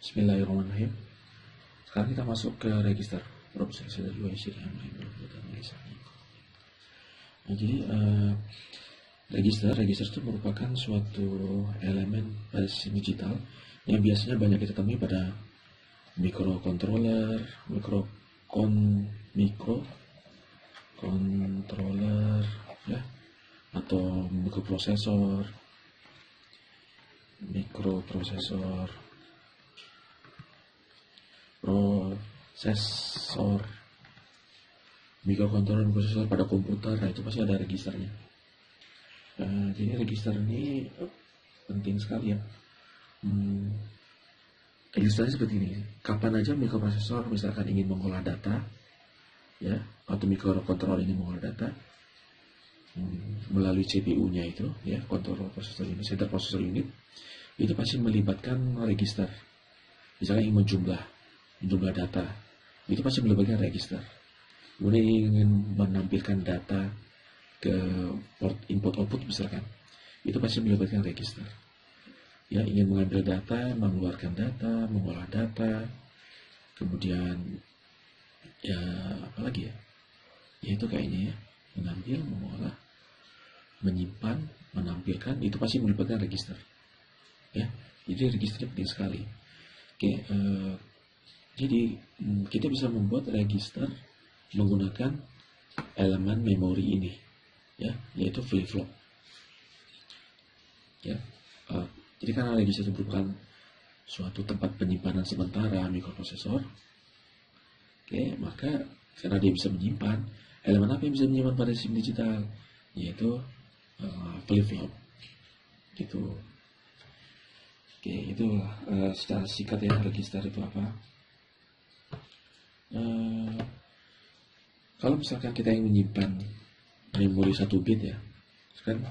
Bismillahirrahmanirrahim. Sekarang kita masuk ke register Profesor Nah, jadi register itu merupakan suatu elemen pada sistem digital yang biasanya banyak kita temui pada microcontroller, microcontroller, ya, atau mikroprosesor, mikrocontroller pada komputer. Nah, itu pasti ada registernya. Jadi register ini penting sekali ya. Registernya seperti ini. Kapan aja mikroprosesor misalkan ingin mengolah data, ya, atau mikrocontroller ini mengolah data melalui CPU-nya itu, ya, control processor unit, center processor unit, itu pasti melibatkan register. Misalnya ingin menjumlah data, itu pasti melibatkan register. Kemudian ingin menampilkan data ke port input output misalkan, itu pasti melibatkan register. Ya, ingin mengambil data, mengeluarkan data, mengolah data, kemudian ya apa lagi ya? Ya itu kayaknya ya, mengambil, mengolah, menyimpan, menampilkan, itu pasti melibatkan register. Ya, jadi register penting sekali. Oke, jadi kita bisa membuat register menggunakan elemen memori ini, ya, yaitu flip-flop. Ya, jadi karena register itu merupakan suatu tempat penyimpanan sementara mikroprosesor, oke, maka karena dia bisa menyimpan, elemen apa yang bisa menyimpan pada sistem digital, yaitu flip-flop, gitu. Oke, itu secara singkat ya register itu apa. Kalau misalkan kita yang menyimpan memori 1 bit ya, kan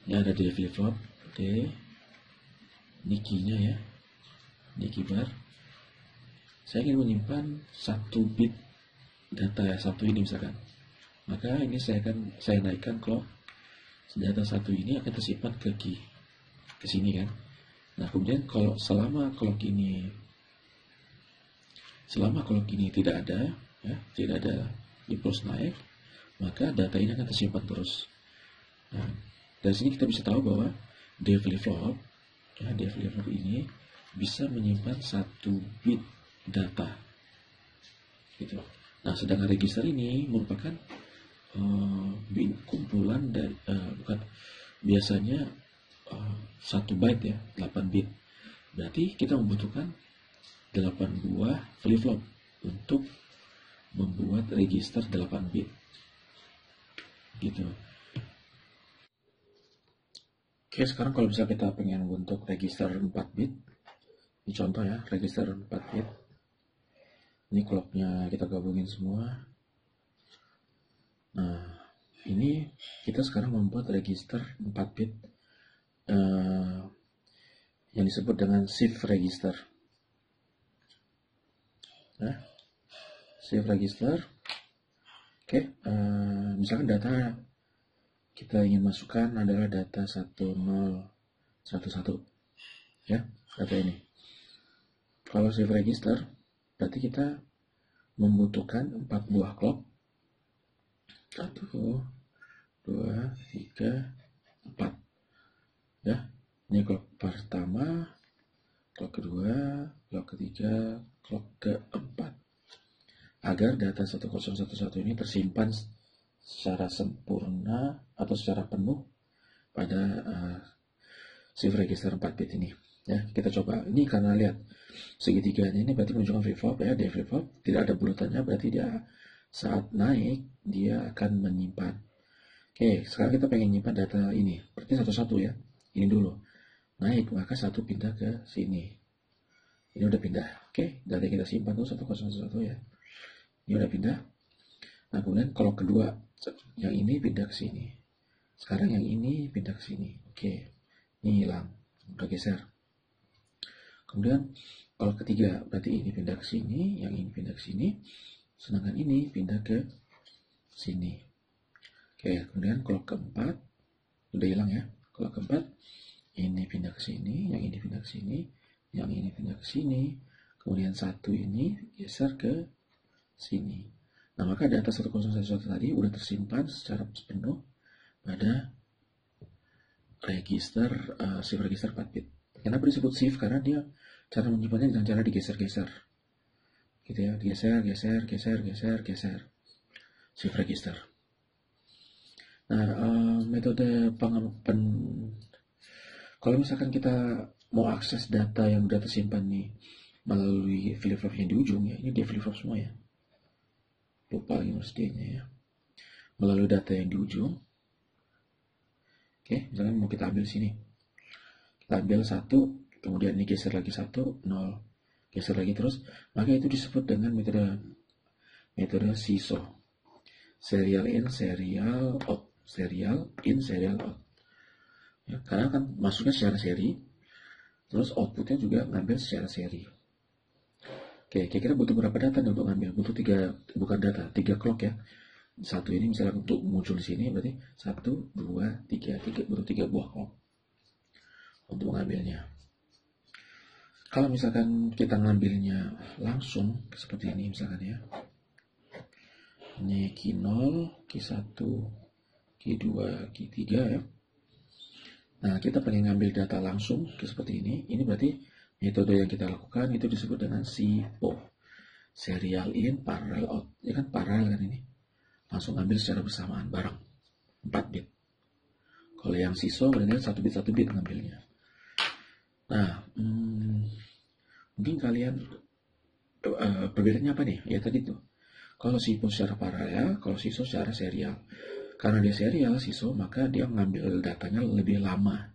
ini ada di flip-flop, oke, ini key-nya ya, ini key bar. Saya ingin menyimpan 1 bit data ya, 1 ini misalkan, maka ini saya naikkan clock, data 1 ini akan tersimpan ke key, ke sini kan. Nah, kemudian selama clock ini tidak ada, ya, tidak ada impuls naik, maka data ini akan tersimpan terus. Nah, dari sini kita bisa tahu bahwa D flip-flop, ya, D flip-flop ini bisa menyimpan 1 bit data, gitu. Nah, sedangkan register ini merupakan kumpulan dari biasanya 1 byte ya, 8 bit. Berarti kita membutuhkan 8 buah flip-flop untuk membuat register 8 bit, gitu. Oke, sekarang kalau bisa kita pengen bentuk register 4 bit, ini contoh ya, register 4 bit. Ini clocknya kita gabungin semua. Nah, ini kita sekarang membuat register 4 bit yang disebut dengan shift register. Nah, shift register. Oke, misalkan data kita ingin masukkan adalah data 1011, ya, data ini. Kalau shift register, berarti kita membutuhkan 4 buah clock. 1, 2, 3, 4. Ya, ini clock pertama, clock kedua, clock ketiga, clock keempat. Agar data 1011 ini tersimpan secara sempurna atau secara penuh pada shift register 4 bit ini. Ya, kita coba. Ini karena lihat segitiganya ini berarti menunjukkan flip-flop ya, D flip-flop, tidak ada bulatannya, berarti dia saat naik dia akan menyimpan. Oke, sekarang kita pengen nyimpan data ini, berarti satu-satu ya. Ini dulu naik, maka 1 pindah ke sini. Ini udah pindah. Oke, data yang kita simpan tuh 1011 ya. Ini udah pindah. Nah, kemudian kalau kedua, yang ini pindah ke sini. Sekarang yang ini pindah ke sini. Oke, ini hilang, udah geser. Kemudian kalau ketiga, berarti ini pindah ke sini, yang ini pindah ke sini, sedangkan ini pindah ke sini. Oke, kemudian kalau keempat, udah hilang ya. Kalau keempat, ini pindah ke sini, yang ini pindah ke sini, yang ini pindah ke sini, kemudian 1 ini geser ke sini. Nah, maka data 1011 tadi udah tersimpan secara penuh pada register shift register 4 bit. Kenapa disebut shift? Karena dia cara menyimpannya dengan cara digeser-geser. Gitu ya, geser, geser, geser, geser, geser. Shift register. Nah, metode kalau misalkan kita mau akses data yang udah tersimpan nih melalui flip-flop yang di ujung ya, ini dia flip-flop semua ya. Lupa lagi mestinya ya. Melalui data yang di ujung. Oke, misalnya mau kita ambil sini. Kita ambil 1, kemudian ini geser lagi 1, 0. Geser lagi terus, maka itu disebut dengan metode SISO. Serial in, serial out. Serial in, serial out. Ya, karena kan masuknya secara seri, terus outputnya juga ngambil secara seri. Oke, kira-kira butuh berapa data nih untuk ngambil? Butuh 3 clock ya. 1 ini misalnya untuk muncul di sini berarti 1, 2, 3 butuh 3 buah clock untuk mengambilnya. Kalau misalkan kita ngambilnya langsung seperti ini misalkan ya. Ini Q0, Q1, Q2, Q3 ya. Nah, kita pengen ngambil data langsung seperti ini. Ini berarti metode yang kita lakukan itu disebut dengan SIPO. Serial in, parallel out. Ya kan parallel kan ini. Langsung ambil secara bersamaan, bareng. 4 bit. Kalau yang SISO berarti 1 bit ngambilnya. Nah, mungkin kalian perbedaannya apa nih? Ya tadi tuh. Kalau SIPO secara paralel, kalau SISO secara serial. Karena dia serial SISO, maka dia mengambil datanya lebih lama.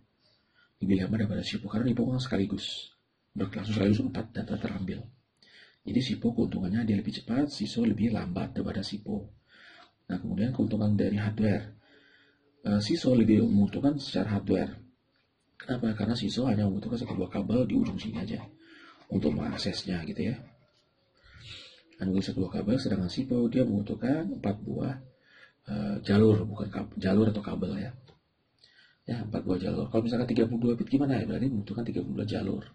Lebih lama daripada SIPO. Karena SIPO kan sekaligus. Berlangsung sekaligus 4 data terambil. Jadi SIPO keuntungannya dia lebih cepat, SISO lebih lambat daripada SIPO. Nah, kemudian keuntungan dari hardware. SISO lebih menguntungkan secara hardware. Kenapa? Karena SISO hanya membutuhkan 1 buah kabel di ujung sini aja untuk mengaksesnya gitu ya. Hanya 1 buah kabel, sedangkan SIPO dia membutuhkan 4 buah jalur, bukan jalur atau kabel ya. Ya, 4 buah jalur. Kalau misalkan 32 bit gimana ya? Berarti membutuhkan 32 jalur.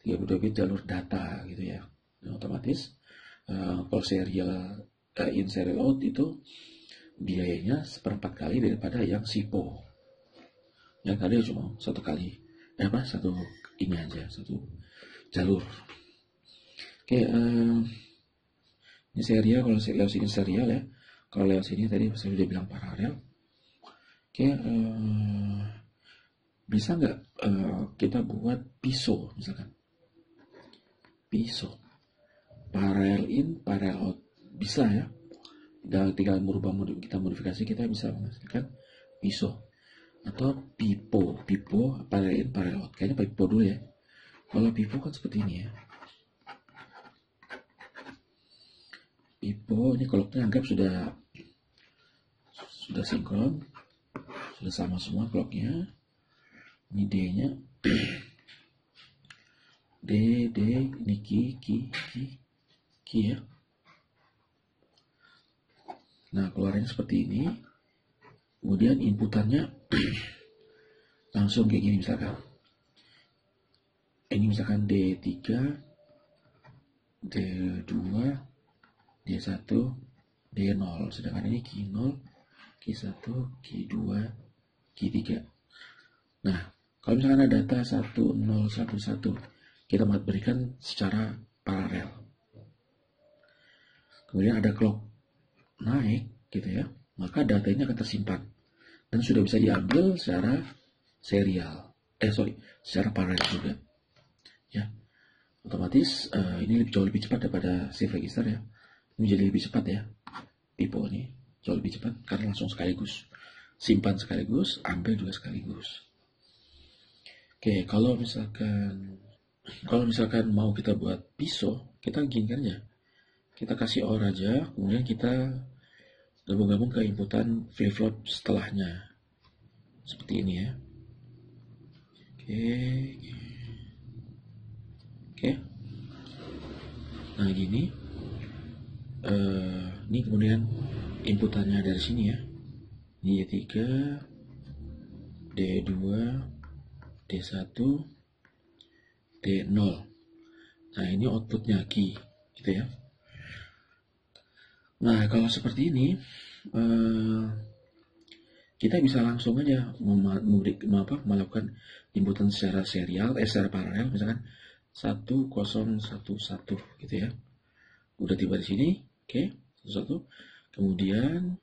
32 bit jalur data gitu ya. Nah, otomatis kalau serial in serial out itu biayanya 1/4 kali daripada yang SIPO. Yang tadi cuma 1 kali. Satu ini aja, 1 jalur. Oke, ini serial, kalau lewat sini serial ya. Kalau lewat sini tadi saya sudah bilang paralel. Oke, bisa nggak kita buat PISO misalkan? PISO. Parallel in, parallel out. Bisa ya. Tinggal kita modifikasi, kita bisa menghasilkan PISO. Atau PIPO. PIPO, parallel in, parallel out. Kayaknya PIPO dulu ya. Kalau PIPO kan seperti ini ya. PIPO, ini clocknya anggap sudah sinkron, sudah sama semua clocknya. Ini D-nya, D, ini Q ya. Nah, keluarnya seperti ini. Kemudian inputannya langsung kayak gini misalkan. Ini misalkan D3, D2, D1, D0. Sedangkan ini Q0, Q1, Q2, Q3. Nah, kalau misalkan ada data 1011, kita berikan secara paralel. Kemudian ada clock naik gitu ya, maka data ini akan tersimpan dan sudah bisa diambil secara serial. Secara paralel juga. Ya. Otomatis ini jauh lebih cepat daripada shift register ya. Ini jadi lebih cepat ya. PIPO ini jauh lebih cepat karena langsung sekaligus. Simpan sekaligus, ambil juga sekaligus. Oke, kalau misalkan mau kita buat PISO, kita gini aja. Kita kasih OR aja, kemudian kita gabung-gabung ke inputan flip-flop setelahnya. Seperti ini ya. Oke. Nah, gini. Ini kemudian inputannya dari sini ya. Ini D3, D2, D1, D0. Nah, ini outputnya key, gitu ya. Nah, kalau seperti ini, kita bisa langsung aja melakukan inputan secara secara paralel, misalkan 1011 gitu ya. Udah tiba di sini, oke, 11. Kemudian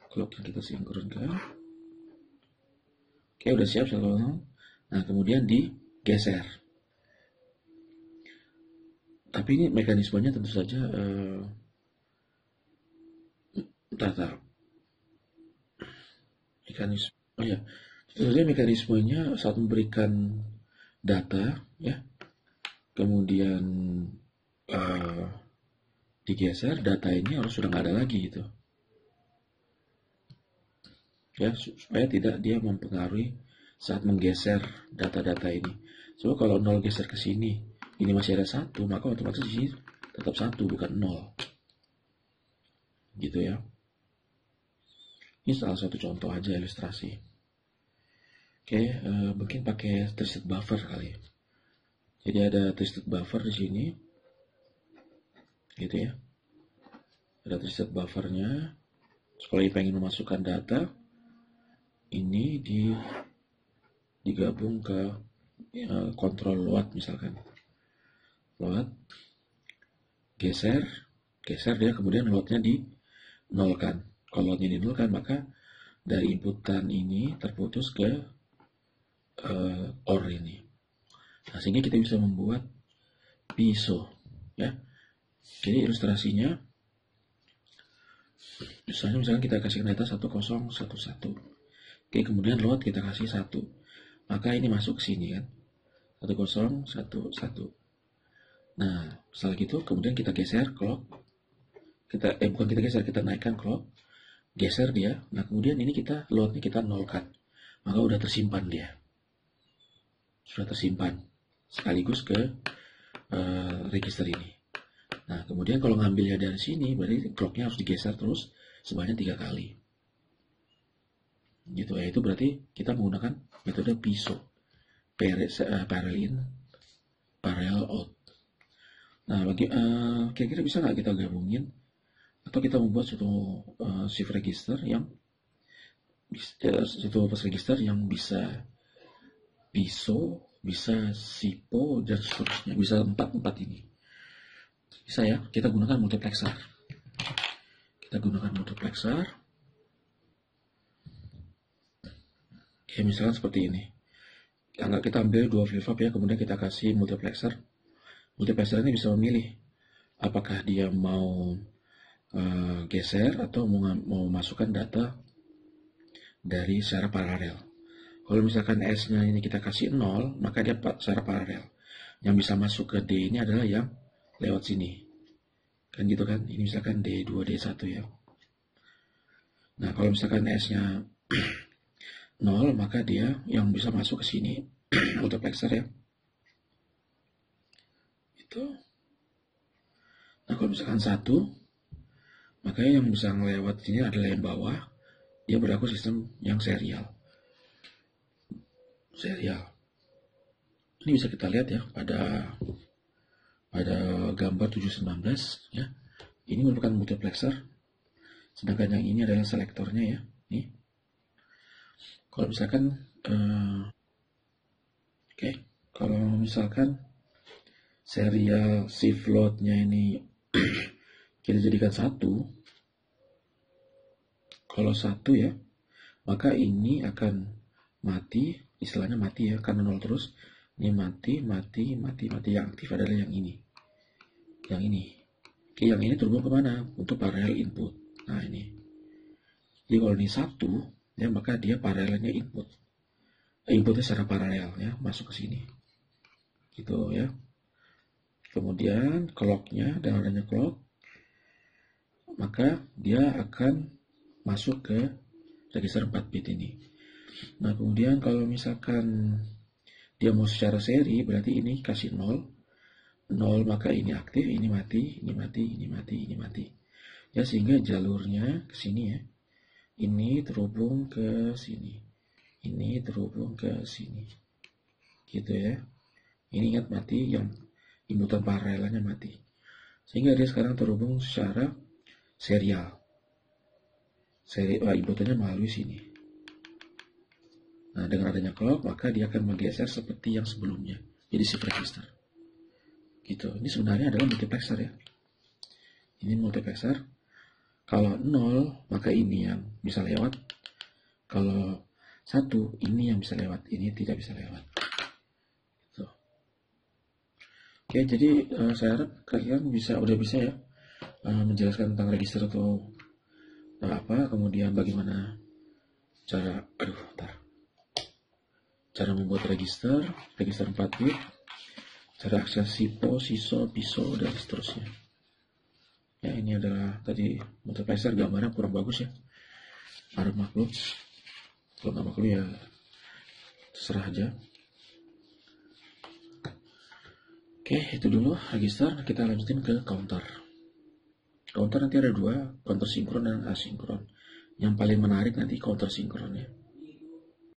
clock yang kita sinkronkan. Oke, udah siap 10. Nah, kemudian digeser. Tapi ini mekanismenya tentu saja mekanisme. Oh ya, tentunya mekanismenya saat memberikan data ya, kemudian digeser, data ini harus sudah nggak ada lagi gitu ya, supaya tidak dia mempengaruhi saat menggeser data-data ini. So kalau 0 geser ke sini, ini masih ada 1, maka otomatis di sini tetap 1 bukan 0 gitu ya. Ini salah satu contoh aja ilustrasi. Oke, mungkin pakai twisted buffer kali. Jadi ada twisted buffer di sini, gitu ya. Ada twisted buffernya. Kalau pengen memasukkan data, ini digabung ke kontrol load misalkan. Load, geser dia, kemudian loadnya dinolkan. Kalau loadnya dinolkan, maka dari inputan ini terputus ke OR ini. Nah, sehingga kita bisa membuat PISO ya. Jadi ilustrasinya, misalnya kita kasih data 1011. Oke, kemudian load kita kasih 1. Maka ini masuk ke sini kan. 1011. Nah, setelah gitu kemudian kita geser clock. Bukan kita geser, kita naikkan clock. Geser dia. Nah, kemudian ini loadnya kita nolkan. Maka udah tersimpan dia. Sudah tersimpan sekaligus ke register ini. Nah, kemudian kalau ngambilnya dari sini, berarti clocknya harus digeser terus sebanyak 3 kali. Gitu ya, itu berarti kita menggunakan metode PISO, parallel in, parallel out. Nah, kira-kira bisa nggak kita gabungin atau kita membuat suatu shift register yang suatu bus register yang bisa PISO, bisa SIPO dan seterusnya, bisa 4 ini. Bisa ya, kita gunakan multiplexer. Ya, misalkan seperti ini. Kita ambil 2 flip-flop ya, kemudian kita kasih multiplexer. Multiplexer ini bisa memilih apakah dia mau geser atau mau masukkan data dari secara paralel. Kalau misalkan S-nya ini kita kasih 0, maka dia secara paralel. Yang bisa masuk ke D ini adalah yang lewat sini. Kan gitu kan, ini misalkan D2, D1 ya. Nah, kalau misalkan S-nya 0, maka dia yang bisa masuk ke sini, multiplexer ya. Itu. Nah, kalau misalkan 1, maka yang bisa ngelewat sini adalah yang bawah. Dia berlaku sistem yang serial. Ini bisa kita lihat ya pada gambar 719 ya. Ini merupakan multiplexer. Sedangkan yang ini adalah selektornya ya. Nih. Kalau misalkan kalau misalkan serial shift load-nya ini kita jadikan 1, kalau 1 ya, maka ini akan mati, istilahnya mati ya, karena 0 terus. Ini mati. Yang aktif adalah yang ini. Oke, yang ini terhubung kemana? Untuk parallel input. Nah, ini. Jadi kalau ini 1, ya, maka dia paralelnya input. Inputnya secara paralel ya, masuk ke sini. Gitu ya. Kemudian clock-nya, dan adanya clock, maka dia akan masuk ke register 4 bit ini. Nah, kemudian kalau misalkan dia mau secara seri, berarti ini kasih 0, maka ini aktif, ini mati. Ya, sehingga jalurnya ke sini ya. Ini terhubung ke sini. ini terhubung ke sini, gitu ya. Ini ingat mati, yang inputan paralelnya mati, sehingga dia sekarang terhubung secara serial. Inputannya melalui sini. Nah, dengan adanya clock, maka dia akan menggeser seperti yang sebelumnya, jadi shift register. Gitu. Ini sebenarnya adalah multiplexer ya. Ini multiplexer. Kalau 0, maka ini yang bisa lewat. Kalau 1, ini yang bisa lewat. Ini tidak bisa lewat. Gitu. Oke, jadi saya harap kalian udah bisa ya menjelaskan tentang register atau apa, kemudian bagaimana cara membuat register 4 bit, cara akses SIPO, SISO, PISO, dan seterusnya. Ya, ini adalah tadi multiplexer, gambarnya kurang bagus ya. Harap maklum. Kalau nggak maklum ya terserah aja. Oke, itu dulu register. Kita lanjutin ke counter. Counter nanti ada 2, counter sinkron dan asinkron. Yang paling menarik nanti counter sinkron ya.